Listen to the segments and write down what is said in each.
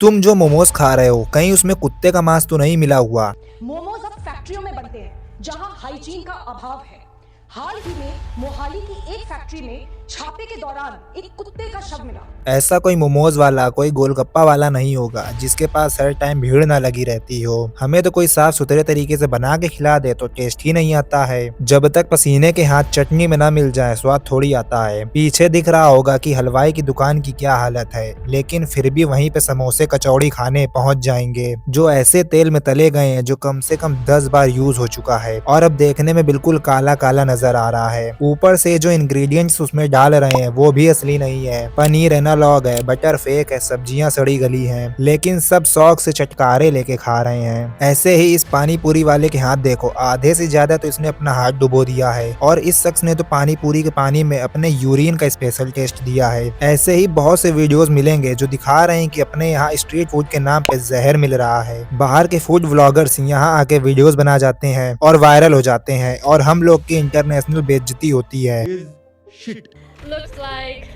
तुम जो मोमोज खा रहे हो कहीं उसमें कुत्ते का मांस तो नहीं मिला हुआ? मोमोज अब फैक्ट्रियों में बनते हैं जहां हाइजीन का अभाव है। हाल ही में मोहाली की एक फैक्ट्री में छापे के दौरान एक कुत्ते का शव मिला। ऐसा कोई मोमोज वाला, कोई गोलगप्पा वाला नहीं होगा जिसके पास हर टाइम भीड़ ना लगी रहती हो। हमें तो कोई साफ सुथरे तरीके से बना के खिला दे तो टेस्ट ही नहीं आता है। जब तक पसीने के हाथ चटनी में ना मिल जाए स्वाद थोड़ी आता है। पीछे दिख रहा होगा कि हलवाई की दुकान की क्या हालत है, लेकिन फिर भी वहीं पे समोसे कचौड़ी खाने पहुंच जाएंगे जो ऐसे तेल में तले गए हैं जो कम से कम 10 बार यूज हो चुका है और अब देखने में बिल्कुल काला काला नजर आ रहा है। ऊपर से जो इंग्रेडिएंट्स उसमें डाल रहे हैं वो भी असली नहीं है। पनीर एनालॉग है, बटर फेक है, सब्जियां सड़ी गली हैं, लेकिन सब शौक से चटकारे लेके खा रहे हैं। ऐसे ही इस पानी पूरी वाले के हाथ देखो, आधे से ज्यादा तो इसने अपना हाथ डुबो दिया है और इस शख्स ने तो पानी पूरी के पानी में अपने यूरिन का स्पेशल टेस्ट दिया है। ऐसे ही बहुत से वीडियोस मिलेंगे जो दिखा रहे हैं कि अपने यहाँ स्ट्रीट फूड के नाम पे जहर मिल रहा है। बाहर के फूड व्लॉगर्स यहाँ आके वीडियोस बना जाते हैं और वायरल हो जाते हैं और हम लोग की इंटरनेशनल बेइज्जती होती है। Looks like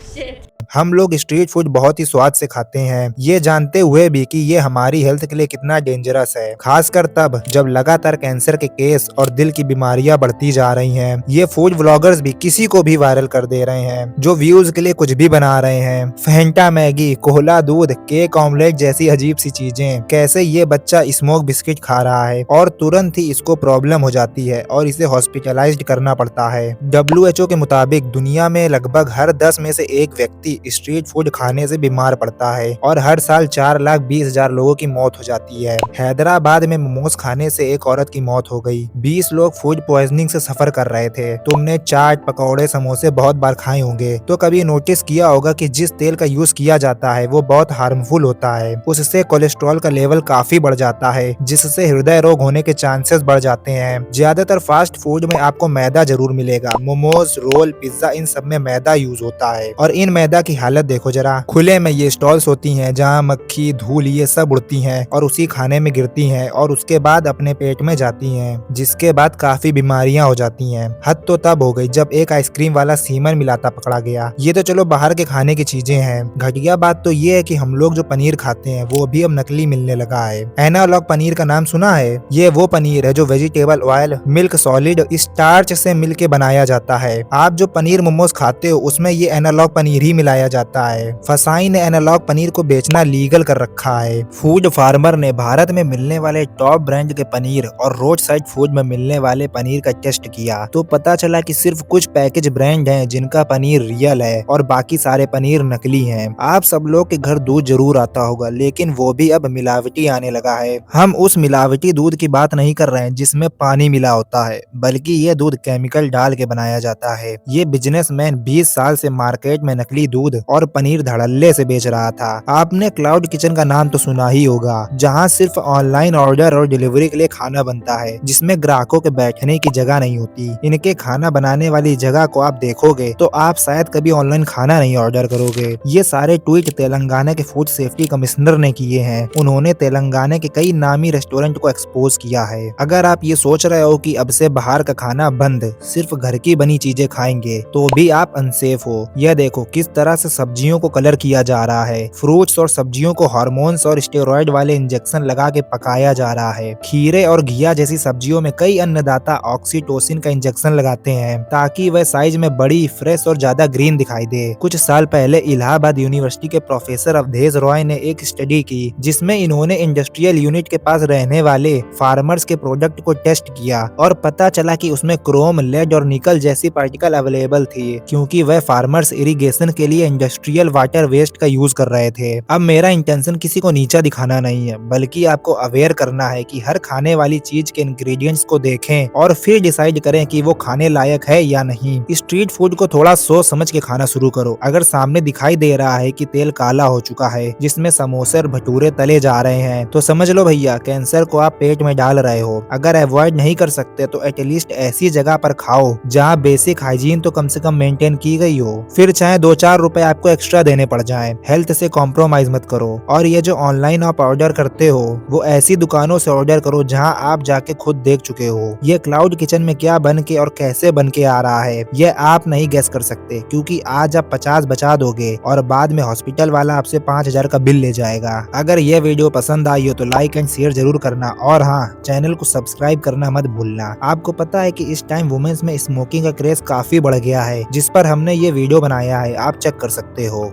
shit. हम लोग स्ट्रीट फूड बहुत ही स्वाद से खाते हैं, ये जानते हुए भी कि ये हमारी हेल्थ के लिए कितना डेंजरस है, खासकर तब जब लगातार कैंसर के केस और दिल की बीमारियां बढ़ती जा रही हैं। ये फूड व्लॉगर्स भी किसी को भी वायरल कर दे रहे हैं जो व्यूज के लिए कुछ भी बना रहे हैं। फैंटा मैगी, कोला दूध, केक ऑमलेट जैसी अजीब सी चीजें। कैसे ये बच्चा स्मोक बिस्किट खा रहा है और तुरंत ही इसको प्रॉब्लम हो जाती है और इसे हॉस्पिटलाइज्ड करना पड़ता है। WHO के मुताबिक दुनिया में लगभग हर 10 में से एक व्यक्ति स्ट्रीट फूड खाने से बीमार पड़ता है और हर साल 4,20,000 लोगों की मौत हो जाती है। हैदराबाद में मोमोज खाने से एक औरत की मौत हो गई। 20 लोग फूड पॉइजनिंग से सफर कर रहे थे। तुमने चाट, पकौड़े, समोसे बहुत बार खाए होंगे तो कभी नोटिस किया होगा कि जिस तेल का यूज किया जाता है वो बहुत हार्मफुल होता है। उससे कोलेस्ट्रॉल का लेवल काफी बढ़ जाता है जिससे हृदय रोग होने के चांसेस बढ़ जाते हैं। ज्यादातर फास्ट फूड में आपको मैदा जरूर मिलेगा। मोमोज, रोल, पिज्जा, इन सब में मैदा यूज होता है और इन मैदा की हालत देखो जरा। खुले में ये स्टॉल्स होती हैं जहाँ मक्खी, धूल ये सब उड़ती हैं और उसी खाने में गिरती हैं और उसके बाद अपने पेट में जाती हैं, जिसके बाद काफी बीमारियां हो जाती हैं। हद तो तब हो गई जब एक आइसक्रीम वाला सीमन मिलाता पकड़ा गया। ये तो चलो बाहर के खाने की चीजें हैं। घटिया बात तो ये है कि हम लोग जो पनीर खाते हैं वो भी अब नकली मिलने लगा है। एनालॉग पनीर का नाम सुना है? ये वो पनीर है जो vegetable oil, milk solid, starch से मिलके बनाया जाता है। आप जो पनीर मोमोज खाते हो उसमें ये एनालॉग पनीर ही मिलाया जाता है। फसाई ने एनालॉग पनीर को बेचना लीगल कर रखा है। फूड फार्मर ने भारत में मिलने वाले टॉप ब्रांड के पनीर और रोड साइड फूड में मिलने वाले पनीर का टेस्ट किया तो पता चला कि सिर्फ कुछ पैकेज ब्रांड हैं जिनका पनीर रियल है और बाकी सारे पनीर नकली हैं। आप सब लोग के घर दूध जरूर आता होगा लेकिन वो भी अब मिलावटी आने लगा है। हम उस मिलावटी दूध की बात नहीं कर रहे हैं जिसमें पानी मिला होता है, बल्कि ये दूध केमिकल डाल के बनाया जाता है। ये बिजनेसमैन 20 साल से मार्केट में नकली दूध और पनीर धड़ल्ले से बेच रहा था। आपने क्लाउड किचन का नाम तो सुना ही होगा, जहां सिर्फ ऑनलाइन ऑर्डर और डिलीवरी के लिए खाना बनता है, जिसमें ग्राहकों के बैठने की जगह नहीं होती। इनके खाना बनाने वाली जगह को आप देखोगे तो आप शायद कभी ऑनलाइन खाना नहीं ऑर्डर करोगे। ये सारे ट्वीट तेलंगाना के फूड सेफ्टी कमिश्नर ने किए हैं। उन्होंने तेलंगाना के कई नामी रेस्टोरेंट को एक्सपोज किया है। अगर आप ये सोच रहे हो कि अब से बाहर का खाना बंद, सिर्फ घर की बनी चीजें खाएंगे, तो भी आप अनसेफ हो। यह देखो किस तरह से सब्जियों को कलर किया जा रहा है। फ्रूट्स और सब्जियों को हार्मोन्स और स्टेरॉइड वाले इंजेक्शन लगा के पकाया जा रहा है। खीरे और घिया जैसी सब्जियों में कई अन्नदाता ऑक्सीटोसिन का इंजेक्शन लगाते हैं ताकि वह साइज में बड़ी, फ्रेश और ज्यादा ग्रीन दिखाई दे। कुछ साल पहले इलाहाबाद यूनिवर्सिटी के प्रोफेसर अवधेश रॉय ने एक स्टडी की जिसमें इन्होंने इंडस्ट्रियल यूनिट के पास रहने वाले फार्मर्स के प्रोडक्ट को टेस्ट किया और पता चला कि उसमें क्रोम, लेड और निकल जैसी पार्टिकल अवेलेबल थी, क्योंकि वह फार्मर्स इरिगेशन के लिए इंडस्ट्रियल वाटर वेस्ट का यूज कर रहे थे। अब मेरा इंटेंशन किसी को नीचा दिखाना नहीं है, बल्कि आपको अवेयर करना है कि हर खाने वाली चीज के इंग्रेडिएंट्स को देखें और फिर डिसाइड करें कि वो खाने लायक है या नहीं। स्ट्रीट फूड को थोड़ा सोच समझ के खाना शुरू करो। अगर सामने दिखाई दे रहा है कि तेल काला हो चुका है जिसमें समोसे और भटूरे तले जा रहे हैं तो समझ लो भैया कैंसर को आप पेट में डाल रहे हो। अगर अवॉइड नहीं कर सकते तो एटलीस्ट ऐसी जगह पर खाओ जहाँ बेसिक हाइजीन तो कम से कम मेंटेन की गई हो। फिर चाहे 2-4 रुपए रुपए आपको एक्स्ट्रा देने पड़ जाएं। हेल्थ से कॉम्प्रोमाइज मत करो। और ये जो ऑनलाइन आप ऑर्डर करते हो वो ऐसी दुकानों से ऑर्डर करो जहां आप जाके खुद देख चुके हो। ये क्लाउड किचन में क्या बन के और कैसे बन के आ रहा है ये आप नहीं गेस कर सकते, क्योंकि आज आप 50 बचा दोगे और बाद में हॉस्पिटल वाला आपसे 5000 का बिल ले जाएगा। अगर ये वीडियो पसंद आई हो तो लाइक एंड शेयर जरूर करना, और हाँ, चैनल को सब्सक्राइब करना मत भूलना। आपको पता है कि इस टाइम वुमेन्स में स्मोकिंग का क्रेज काफी बढ़ गया है, जिस पर हमने ये वीडियो बनाया है, आप चेक कर सकते हो।